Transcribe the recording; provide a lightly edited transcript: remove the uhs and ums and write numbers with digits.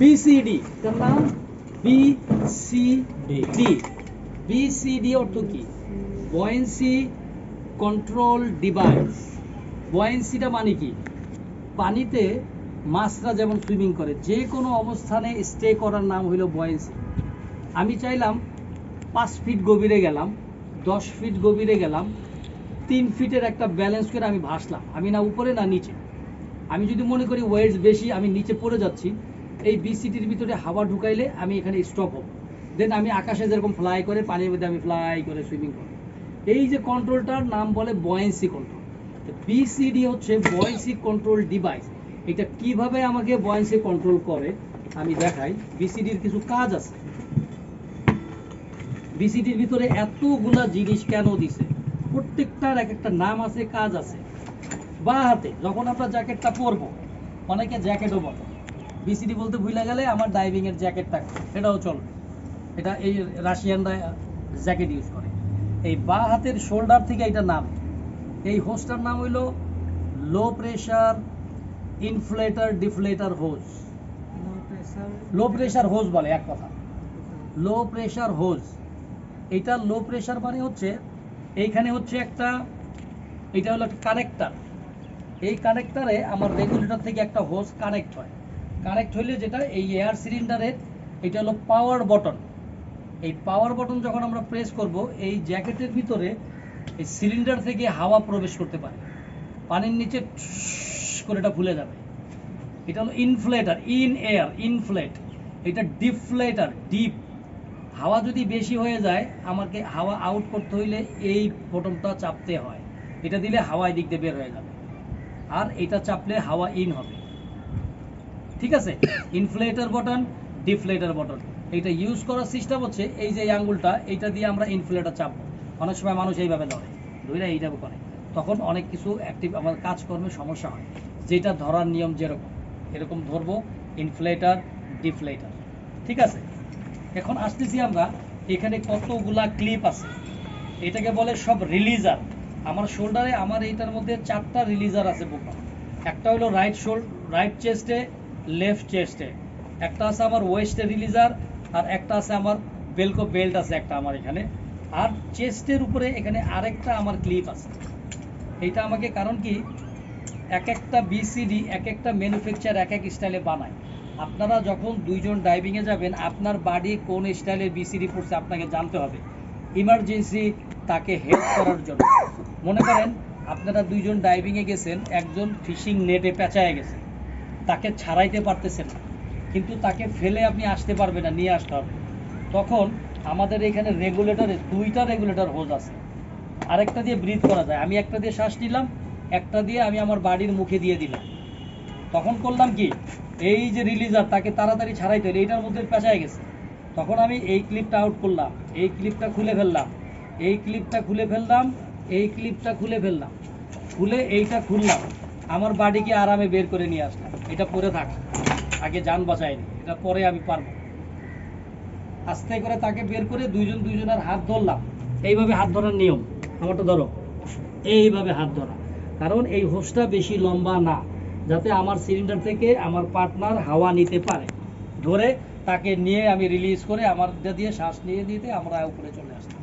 BCD, তার নাম BCD. BCD অর্থ কি? Buoyancy control device. বয়েন্সিটা মানে কি? পানিতে মাছরা যেমন সুইমিং করে, যে কোনো অবস্থানে স্টে করার নাম হইল বয়েন্সি। আমি চাইলাম 5 ফিট গভীরে গেলাম, 10 ফিট গভীরে গেলাম, 3 ফিটের একটা ব্যালেন্স করে আমি ভাসলাম, আমি না উপরে না নিচে। আমি যদি মনে করি ওয়েটস বেশি, আমি নিচে পড়ে যাচ্ছি, এই বিসিটির ভিতরে হাওয়া ঢুকাইলে আমি এখানে স্টপ হব, দেন আমি আকাশে যেরকম ফ্লাই করে পানির মধ্যে আমি ফ্লাই করে সুইমিং করব। এই যে কন্ট্রোলটার নাম বলে বয়েন্সি কন্ট্রোল। বিসিডি হচ্ছে বয়েন্সি কন্ট্রোল ডিভাইস। এটা কিভাবে আমাকে বয়েন্সি কন্ট্রোল করে আমি দেখাই। বিসিডির কিছু কাজ আছে। বিসিডির ভিতরে এতগুলা জিনিস কেন দিছে, প্রত্যেকটার এক একটা নাম আছে, কাজ আছে। বা হাতে যখন আমরা জ্যাকেটটা পরবো, অনেকে জ্যাকেটও বলে, বিসিডি বলতে ভুলে গেলে আমার ডাইভিং এর জ্যাকেটটা, এটাও চলবে। এটা এই রাশিয়ানরা জ্যাকেট ইউজ করে। এই বা হাতের শোল্ডার থেকে এটা নাম, এই হোসটার নাম হইল low pressure inflator deflator hose. Low pressure hose বলে এক কথা, লো প্রেশার হোজ। এটা লো প্রেশার মানে হচ্ছে এইখানে হচ্ছে একটা, এটা হলো একটা কানেক্টার। এই কানেক্টারে আমার রেগুলেটর থেকে একটা হোজ কানেক্ট হয়। কানেক্ট হইলে যেটা এই এয়ার সিলিন্ডারের, এটা হলো পাওয়ার বটন। এই পাওয়ার বটন যখন আমরা প্রেস করব, এই জ্যাকেটের ভিতরে এই সিলিন্ডার থেকে হাওয়া প্রবেশ করতে পারে, পানির নিচে করে এটা ফুলে যাবে। এটা হলো ইনফ্লেটার, ইন এয়ার ইনফ্লেট। এটা ডিফ্লেটার, ডিপ। হাওয়া যদি বেশি হয়ে যায়, আমাকে হাওয়া আউট করতে হইলে এই বটনটা চাপতে হয়, এটা দিলে হাওয়া এদিক দিয়ে বের হয়ে যাবে, আর এটা চাপলে হাওয়া ইন হবে। ঠিক আছে? Inflator button, ডিফ্লেটার button. এটা ইউজ করার সিস্টেম হচ্ছে এই যে আঙ্গুলটা, এইটা দিয়ে আমরা ইনফ্লেটার চাপবো। অনেক সময় মানুষ এইভাবে ধরে, ধরে এইভাবে করে, তখন অনেক কিছু অ্যাক্টিভ আমার কাজকর্মে সমস্যা হয়। যেটা ধরার নিয়ম যেরকম, এরকম ধরবো, ইনফ্লেটার ডিফ্লেটার। ঠিক আছে? এখন আসতেছি আমরা, এখানে কতগুলা ক্লিপ আছে, এটাকে বলে সব রিলিজার। আমার শোল্ডারে, আমার এইটার মধ্যে 4টা রিলিজার আছে বোকা। একটা হলো রাইট চেস্টে, লেফট চেস্টে, একটা আছে আমার ওয়েস্টে রিলিজার, আর একটা আছে আমার বেলকো বেল্ট আছে একটা আমার এখানে, আর চেস্টের উপরে এখানে আরেকটা আমার ক্লিপ আছে। এইটা আমাকে, কারণ কি, এক একটা বিসিডি এক একটা ম্যানুফ্যাকচার এক এক স্টাইলে বানায়। আপনারা যখন দুইজন ডাইভিংয়ে যাবেন, আপনার বাড়ি কোন স্টাইলের বিসিডি পড়ছে আপনাকে জানতে হবে, ইমার্জেন্সি তাকে হেল্প করার জন্য। মনে করেন আপনারা দুইজন ডাইভিংয়ে গেছেন, একজন ফিশিং নেটে পেঁচায় গেছে, তাকে ছাড়াইতে পারতেছেন না, কিন্তু তাকে ফেলে আপনি আসতে পারবেন না, নিয়ে আসতে হবে। তখন আমাদের এখানে রেগুলেটরে 2টা রেগুলেটর হোজ আছে, আরেকটা দিয়ে ব্রিথ করা যায়। আমি একটা দিয়ে শ্বাস নিলাম, একটা দিয়ে আমি আমার বাড়ির মুখে দিয়ে দিলাম। তখন করলাম কি, এই যে রিলিজার, তাকে তাড়াতাড়ি ছাড়াইতে হলে, এইটার মধ্যে পেঁচায় গেছে, তখন আমি এই ক্লিপটা আউট করলাম, এই ক্লিপটা খুলে ফেললাম, এই ক্লিপটা খুলে ফেললাম, এই ক্লিপটা খুলে ফেললাম, খুলে এইটা খুললাম, আমার বাড়িকে আরামে বের করে নিয়ে আসলাম। এটা পরে থাক, আগে যান বাঁচায়নি, এটা পরে আমি পারবো। আস্তে করে তাকে বের করে দুইজনের হাত ধরলাম। এইভাবে হাত ধরার নিয়ম, আমারটা ধরো, এইভাবে হাত ধরা। কারণ এই হোসটা বেশি লম্বা না, যাতে আমার সিলিন্ডার থেকে আমার পার্টনার হাওয়া নিতে পারে। ধরে তাকে নিয়ে আমি রিলিজ করে আমার দিয়ে শ্বাস নিয়ে দিতে আমরা উপরে চলে আসতাম।